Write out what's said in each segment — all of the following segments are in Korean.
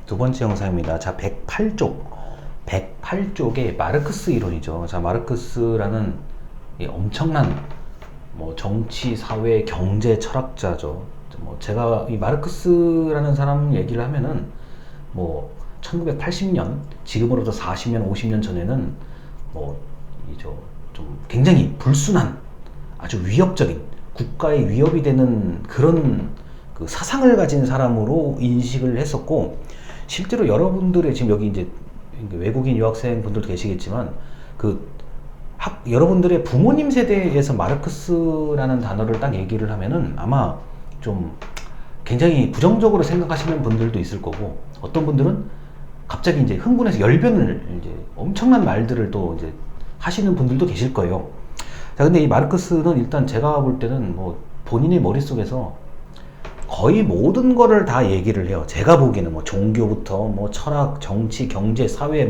두 번째 영상입니다. 자, 108쪽의 마르크스 이론이죠. 자, 마르크스라는 이 엄청난 정치, 사회, 경제 철학자죠. 제가 이 마르크스라는 사람 얘기를 하면은 1980년, 지금으로부터 40년, 50년 전에는 좀 굉장히 불순한, 아주 위협적인, 국가의 위협이 되는 그런 그 사상을 가진 사람으로 인식을 했었고, 실제로 여러분들의 지금 여기 이제 외국인 유학생 분들도 계시겠지만 여러분들의 부모님 세대에서 마르크스라는 단어를 딱 얘기를 하면은 아마 좀 굉장히 부정적으로 생각하시는 분들도 있을 거고, 어떤 분들은 갑자기 이제 흥분해서 열변을 이제 엄청난 말들을 또 이제 하시는 분들도 계실 거예요. 자, 근데 이 마르크스는 일단 제가 볼 때는 본인의 머릿속에서 거의 모든 거를 다 얘기를 해요. 제가 보기에는 종교부터 철학, 정치, 경제, 사회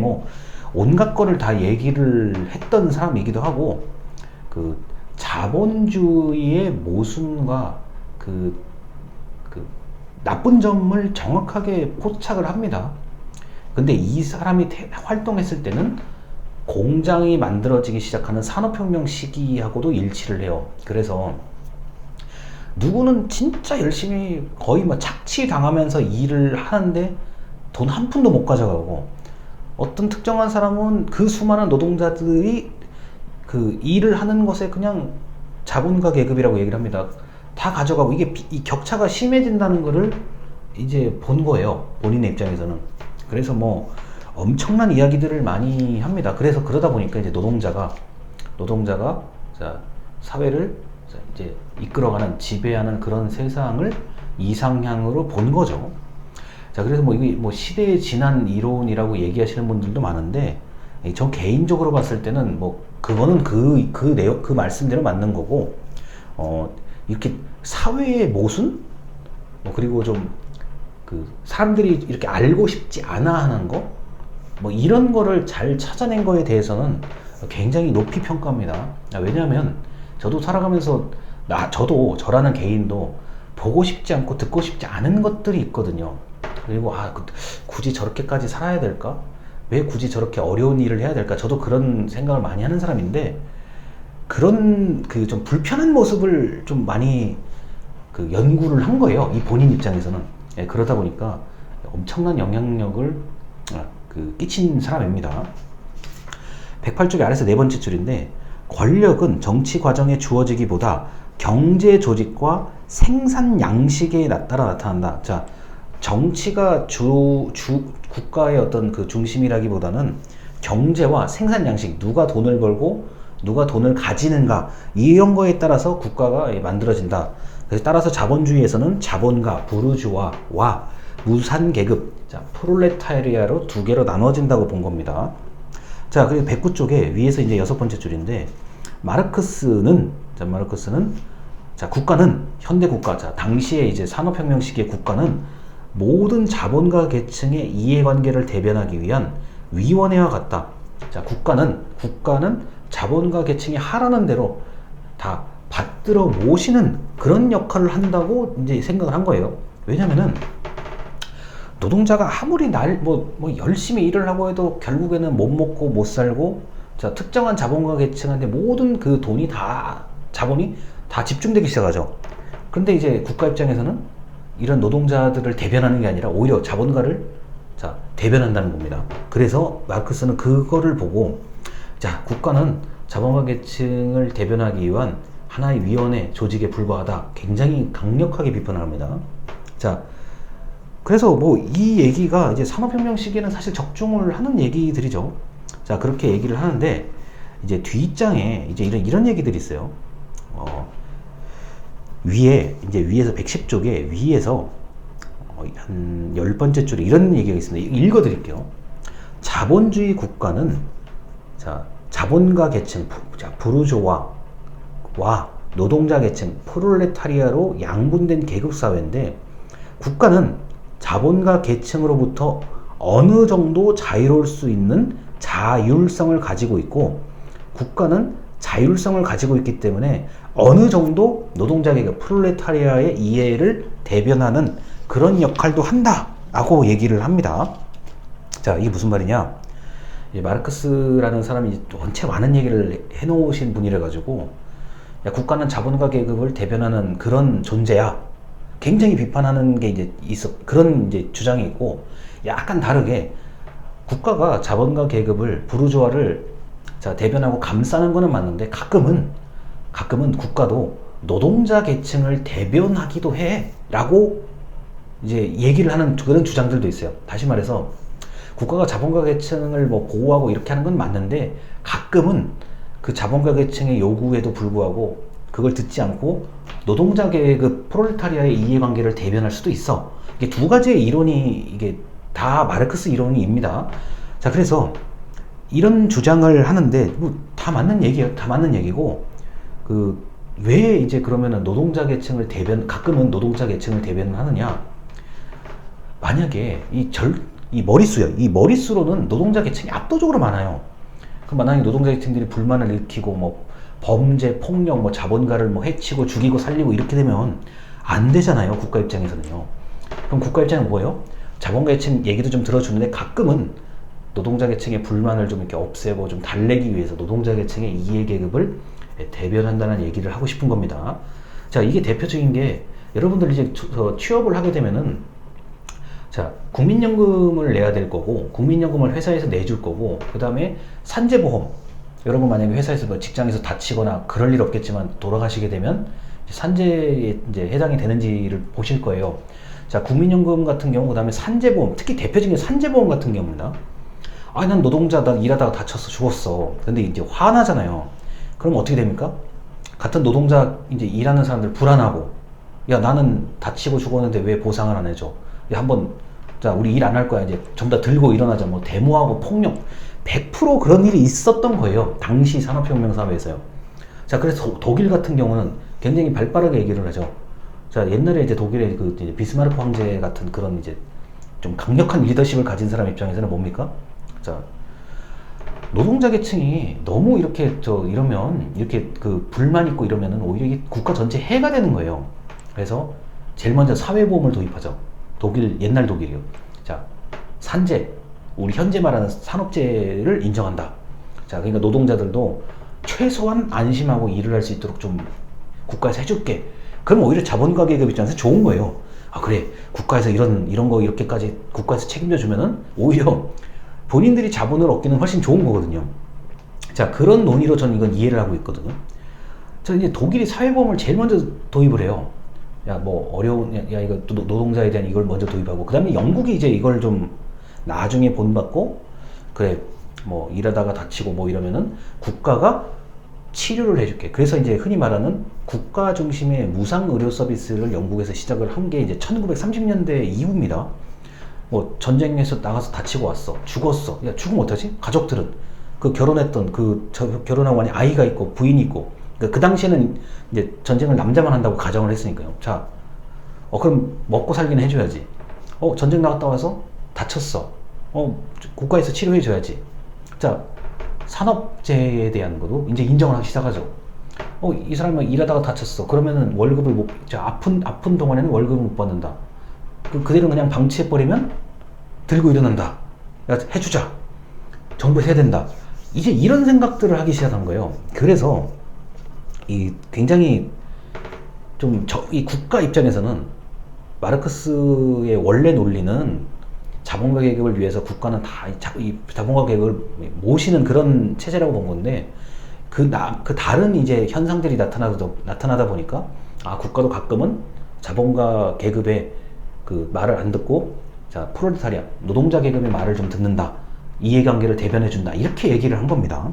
온갖 거를 다 얘기를 했던 사람이기도 하고, 그 자본주의의 모순과 그 나쁜 점을 정확하게 포착을 합니다. 근데 이 사람이 활동했을 때는 공장이 만들어지기 시작하는 산업혁명 시기하고도 일치를 해요. 그래서 누구는 진짜 열심히 거의 착취당하면서 일을 하는데 돈 한 푼도 못 가져가고, 어떤 특정한 사람은 그 수많은 노동자들이 그 일을 하는 것에 그냥 자본가 계급이라고 얘기를 합니다. 다 가져가고, 이 격차가 심해진다는 거를 이제 본 거예요, 본인의 입장에서는. 그래서 엄청난 이야기들을 많이 합니다. 그래서 그러다 보니까 이제 노동자가 자, 사회를 이제 이끌어가는, 지배하는 그런 세상을 이상향으로 본 거죠. 자, 그래서 이게 시대의 지난 이론이라고 얘기하시는 분들도 많은데, 저 개인적으로 봤을 때는 그거는 그 말씀대로 맞는 거고, 이렇게 사회의 모순? 그리고 좀 사람들이 이렇게 알고 싶지 않아 하는 거? 이런 거를 잘 찾아낸 거에 대해서는 굉장히 높이 평가합니다. 왜냐하면 저도 살아가면서 저라는 개인도 보고 싶지 않고 듣고 싶지 않은 것들이 있거든요. 그리고 굳이 저렇게까지 살아야 될까? 왜 굳이 저렇게 어려운 일을 해야 될까? 저도 그런 생각을 많이 하는 사람인데, 그런 좀 불편한 모습을 좀 많이 연구를 한 거예요, 이 본인 입장에서는. 예, 그러다 보니까 엄청난 영향력을 끼친 사람입니다. 108쪽의 아래서 네 번째 줄인데, 권력은 정치 과정에 주어지기보다 경제 조직과 생산 양식에 따라 나타난다. 자, 정치가 국가의 어떤 중심이라기보다는 경제와 생산 양식, 누가 돈을 벌고 누가 돈을 가지는가, 이런 거에 따라서 국가가 만들어진다. 그래서 따라서 자본주의에서는 자본가, 부르주아와 무산계급, 자, 프롤레타리아로 두 개로 나눠진다고 본 겁니다. 자, 그리고 109쪽에 위에서 이제 여섯 번째 줄인데, 마르크스는 국가는 현대 국가, 당시에 이제 산업혁명 시기의 국가는 모든 자본가 계층의 이해관계를 대변하기 위한 위원회와 같다. 자, 국가는 자본가 계층이 하라는 대로 다 받들어 모시는 그런 역할을 한다고 이제 생각을 한 거예요. 왜냐면은 노동자가 아무리 열심히 일을 하고 해도 결국에는 못 먹고 못 살고, 자, 특정한 자본가 계층한테 모든 그 자본이 다 집중되기 시작하죠. 그런데 이제 국가 입장에서는 이런 노동자들을 대변하는 게 아니라 오히려 자본가를 대변한다는 겁니다. 그래서 마르크스는 그거를 보고, 자, 국가는 자본가 계층을 대변하기 위한 하나의 위원회 조직에 불과하다, 굉장히 강력하게 비판을 합니다. 자, 그래서 이 얘기가 이제 산업혁명 시기에는 사실 적중을 하는 얘기들이죠. 자, 그렇게 얘기를 하는데, 이제 뒷장에 이제 이런 얘기들이 있어요. 위에서 110쪽에 위에서 한 10번째 줄에 이런 얘기가 있습니다. 읽어드릴게요. 자본주의 국가는, 자, 자본가 계층, 부르주아와 노동자 계층, 프롤레타리아로 양분된 계급사회인데, 국가는 자본가 계층으로부터 어느 정도 자유로울 수 있는 자율성을 가지고 있고, 국가는 자율성을 가지고 있기 때문에 어느 정도 노동자 계급, 프롤레타리아의 이해를 대변하는 그런 역할도 한다. 라고 얘기를 합니다. 자, 이게 무슨 말이냐? 마르크스라는 사람이 원체 많은 얘기를 해놓으신 분이라 가지고, 야, 국가는 자본가 계급을 대변하는 그런 존재야. 굉장히 비판하는 게 이제 그런 이제 주장이 있고, 약간 다르게 국가가 자본가 계급을, 부르주아를 대변하고 감싸는 거는 맞는데, 가끔은 국가도 노동자 계층을 대변하기도 해. 라고 이제 얘기를 하는 그런 주장들도 있어요. 다시 말해서, 국가가 자본가 계층을 뭐 보호하고 이렇게 하는 건 맞는데, 가끔은 그 자본가 계층의 요구에도 불구하고 그걸 듣지 않고 노동자 계급 프롤레타리아의 이해관계를 대변할 수도 있어. 이게 두 가지의 이론이, 이게 다 마르크스 이론입니다. 자, 그래서 이런 주장을 하는데 다 맞는 얘기예요. 다 맞는 얘기고, 왜 이제 그러면은 가끔은 노동자 계층을 대변을 하느냐? 만약에 이 머릿수로는 노동자 계층이 압도적으로 많아요. 만약에 노동자 계층들이 불만을 일으키고 뭐 범죄, 폭력, 뭐 자본가를 뭐 해치고 죽이고 살리고 이렇게 되면 안 되잖아요. 국가 입장에서는요. 그럼 국가 입장은 뭐예요? 자본가 계층 얘기도 좀 들어주는데, 가끔은 노동자 계층의 불만을 좀 이렇게 없애고 좀 달래기 위해서 노동자 계층의 이해 계급을 대변한다는 얘기를 하고 싶은 겁니다. 자, 이게 대표적인 게, 여러분들 이제 취업을 하게 되면은, 자, 국민연금을 내야 될 거고, 국민연금을 회사에서 내줄 거고, 그 다음에 산재보험, 여러분 만약에 회사에서 뭐 직장에서 다치거나 그럴 일 없겠지만 돌아가시게 되면 산재에 이제 해당이 되는지를 보실 거예요. 자, 국민연금 같은 경우, 그 다음에 산재보험, 특히 대표적인 산재보험 같은 경우입니다. 난 노동자다, 일하다가 다쳤어, 죽었어. 근데 이제 화나잖아요. 그럼 어떻게 됩니까? 같은 노동자, 이제 일하는 사람들 불안하고, 야, 나는 다치고 죽었는데 왜 보상을 안 해줘? 야, 자, 우리 일 안 할 거야. 이제 전부 다 들고 일어나자. 뭐 데모하고 폭력. 100% 그런 일이 있었던 거예요. 당시 산업혁명 사회에서요. 자, 그래서 독일 같은 경우는 굉장히 발빠르게 얘기를 하죠. 자, 옛날에 이제 독일의 이제 비스마르크 황제 같은 그런 이제 좀 강력한 리더십을 가진 사람 입장에서는 뭡니까? 자, 노동자 계층이 너무 이렇게 이러면, 이렇게 불만 있고 이러면은 오히려 이게 국가 전체 해가 되는 거예요. 그래서 제일 먼저 사회보험을 도입하죠. 옛날 독일이요. 자, 산재, 우리 현재 말하는 산업재해를 인정한다. 자, 그러니까 노동자들도 최소한 안심하고 일을 할 수 있도록 좀 국가에서 해줄게. 그럼 오히려 자본가 계급 입장에서 좋은 거예요. 아, 그래, 국가에서 이런 거 이렇게까지 국가에서 책임져 주면은 오히려 본인들이 자본을 얻기는 훨씬 좋은 거거든요. 자, 그런 논의로 저는 이건 이해를 하고 있거든요. 자, 이제 독일이 사회보험을 제일 먼저 도입을 해요. 야, 뭐 이거 노동자에 대한 이걸 먼저 도입하고, 그 다음에 영국이 이제 이걸 좀 나중에 본받고, 그래, 뭐 일하다가 다치고 뭐 이러면은 국가가 치료를 해줄게. 그래서 이제 흔히 말하는 국가 중심의 무상 의료 서비스를 영국에서 시작을 한 게 이제 1930년대 이후입니다. 뭐 전쟁에서 나가서 다치고 왔어, 죽었어. 야, 죽으면 어떡하지? 가족들은 결혼했던 결혼하고 아니 아이가 있고 부인이 있고, 그 당시에는 이제 전쟁을 남자만 한다고 가정을 했으니까요. 자, 그럼 먹고 살기는 해줘야지. 전쟁 나갔다 와서 다쳤어. 국가에서 치료해줘야지. 자, 산업재해에 대한 것도 이제 인정을 하기 시작하죠. 이 사람은 일하다가 다쳤어. 그러면은 월급을 아픈 동안에는 월급을 못 받는다. 그대로 그냥 방치해버리면 들고 일어난다. 야, 해주자. 정부에서 해야 된다. 이제 이런 생각들을 하기 시작한 거예요. 그래서 굉장히 이 국가 입장에서는 마르크스의 원래 논리는 자본가 계급을 위해서 국가는 다 이 자본가 계급을 모시는 그런 체제라고 본 건데, 그 다른 이제 현상들이 나타나다 보니까, 국가도 가끔은 자본가 계급의 말을 안 듣고, 자, 프롤레타리아, 노동자 계급의 말을 좀 듣는다. 이해관계를 대변해준다. 이렇게 얘기를 한 겁니다.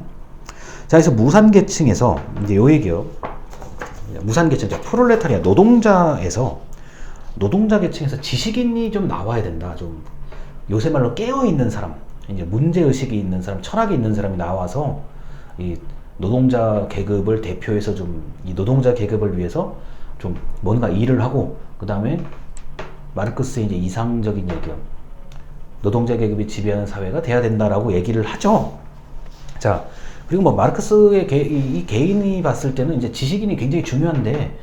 자, 그래서 무산계층에서 이제 요 얘기요. 무산계층, 프롤레타리아, 노동자 계층에서 지식인이 좀 나와야 된다. 좀 요새 말로 깨어있는 사람, 이제 문제의식이 있는 사람, 철학이 있는 사람이 나와서 이 노동자 계급을 대표해서 이 노동자 계급을 위해서 좀 뭔가 일을 하고, 그 다음에 마르크스의 이제 이상적인 얘기요. 노동자 계급이 지배하는 사회가 돼야 된다라고 얘기를 하죠. 자, 그리고 뭐 마르크스의 이 개인이 봤을 때는 이제 지식인이 굉장히 중요한데,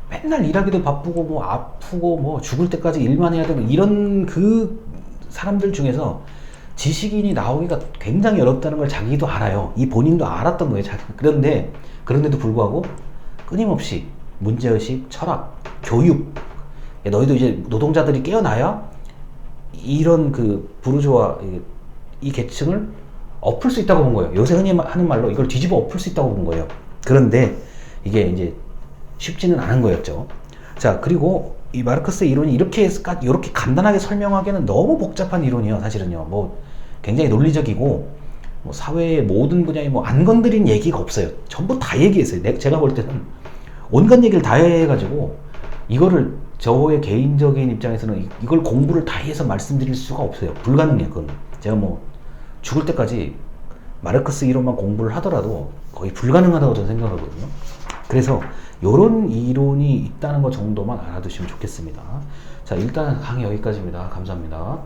맨날 일하기도 바쁘고 뭐 아프고 뭐 죽을 때까지 일만 해야 되는 이런 그 사람들 중에서 지식인이 나오기가 굉장히 어렵다는 걸 자기도 알아요. 이 본인도 알았던 거예요. 그런데도 불구하고 끊임없이 문제의식, 철학, 교육, 너희도 이제 노동자들이 깨어나야 이런 그 부르주아 이 계층을 엎을 수 있다고 본 거예요. 요새 흔히 하는 말로 이걸 뒤집어 엎을 수 있다고 본 거예요. 그런데 이게 이제 쉽지는 않은 거였죠. 자, 그리고 이 마르크스의 이론이 이렇게 간단하게 설명하기에는 너무 복잡한 이론이에요. 사실은요. 뭐 굉장히 논리적이고 뭐 사회의 모든 분야에 뭐 안 건드린 얘기가 없어요. 전부 다 얘기했어요. 제가 볼 때는 온갖 얘기를 다 해가지고 이거를 저의 개인적인 입장에서는 이걸 공부를 다 해서 말씀드릴 수가 없어요. 불가능해요. 그건 제가 뭐 죽을 때까지 마르크스 이론만 공부를 하더라도 거의 불가능하다고 저는 생각하거든요. 그래서 이런 이론이 있다는 것 정도만 알아두시면 좋겠습니다. 자, 일단 강의 여기까지입니다. 감사합니다.